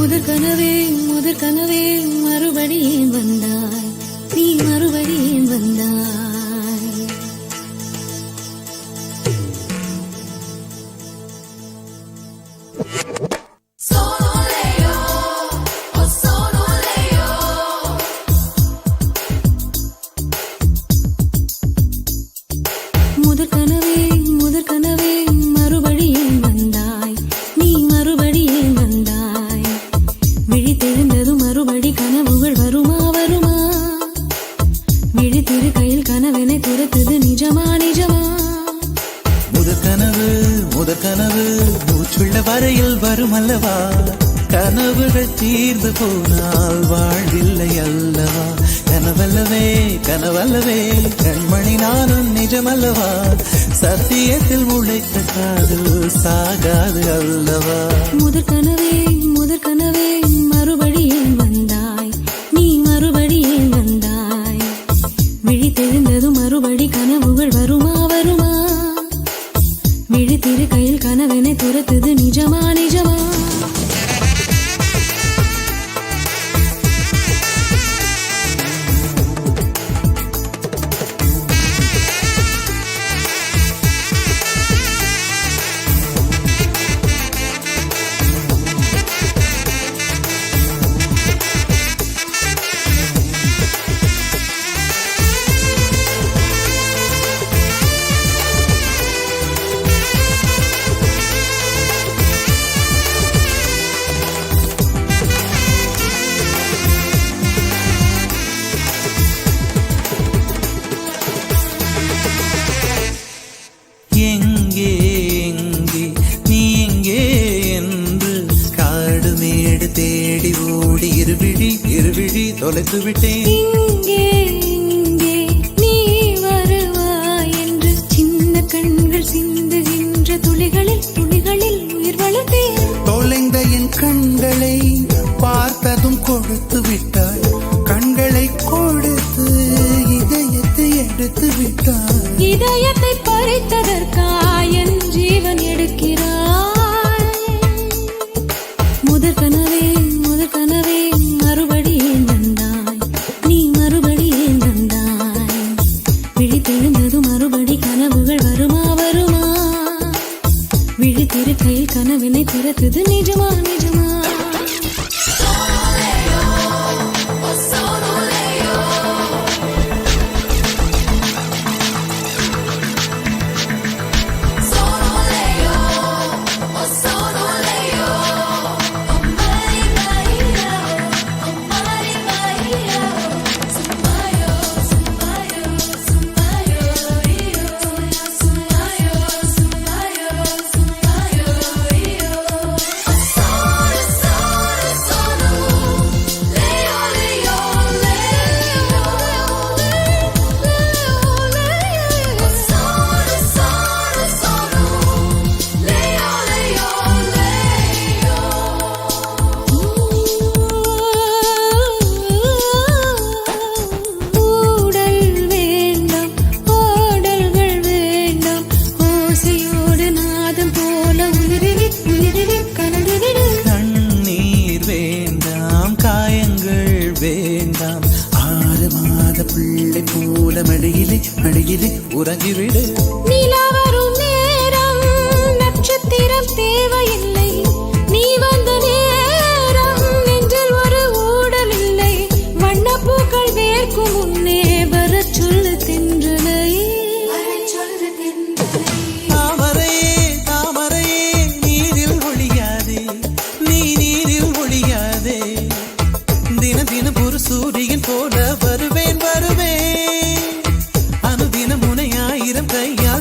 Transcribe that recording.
முதற் கனவே மறுபடியும் வந்தாய், நீ மறுபடியும் வந்தாய். முதற் கனவே மறுபடியும் வந்தாய், நீ மறுபடியும் வந்தாய். விழித்தெழுந்ததும் மறுபடி கனவுகள் வருமா வருமா? விழித்திரு கையில் கனவினை துரத்துது நிஜமா நிஜமா? முதற் கனவு மூச்சுள்ள வரையில் வரும் அல்லவா? கனவுகள் தீர்ந்து போனால் வாழ்வில்லை அல்லவா? கனவல்லவே கண்மணி நானும் நிஜமல்லவா? சத்தியத்தில் உழைத்த காதல் சாகாது அல்லவா? முதற் கனவே மறுபடியும் வந்தாய், நீ மறுபடியும் வந்தாய். விழித்தெழுந்ததும் மறுபடி கனவுகள் வருமா வருமா? விழித்திரு கையில் கனவினை துரத்துது நிஜமா நிஜமா? தேடி ஓடி இருவிழி தொலைத்து விட்டேன். இங்கே நீ வருவாய் என்று சின்ன கண்கள் சிந்துகின்ற துளிகளில் உயிர் வளர்த்தேன். தொலைந்த என் கண்களை பார்த்ததும் கொடுத்து விட்டாய். கண்களை கொடுத்து இதயத்தை எடுத்து விட்டாய். இதயத்தை பறித்ததற்காய் என் ஜீவன் எடுக்கிறாய். முதற் கனவே மறுபடியும் வந்தாய், நீ மறுபடியும் வந்தாய். விழித்தெழுந்தது மறுபடி கனவுகள் வருமா வருமா? விழித்திரு கையில் கனவினை திறத்துது நிஜமா நிஜமா? வேண்டாம் 6 மாத பிள்ளை போல மடியிலே உறங்கிவிடு. நிலா வரும் நேரம் நட்சத்திரம் தேவையில்லை. நீ வந்த நேரம் நெஞ்சில் ஒரு ஊடல் இல்லை. வண்ணப்பூக்கள் வேர்க்கும் முன்னே வரச் சொல்லு தென்றலை. தாமரையே நீரில் ஒளியாதே, நீ நீரில் ஒளியாதே. தினம் ஒரு சூரியன் போல வருவேன். அனுதினம் உனை 1000 கையா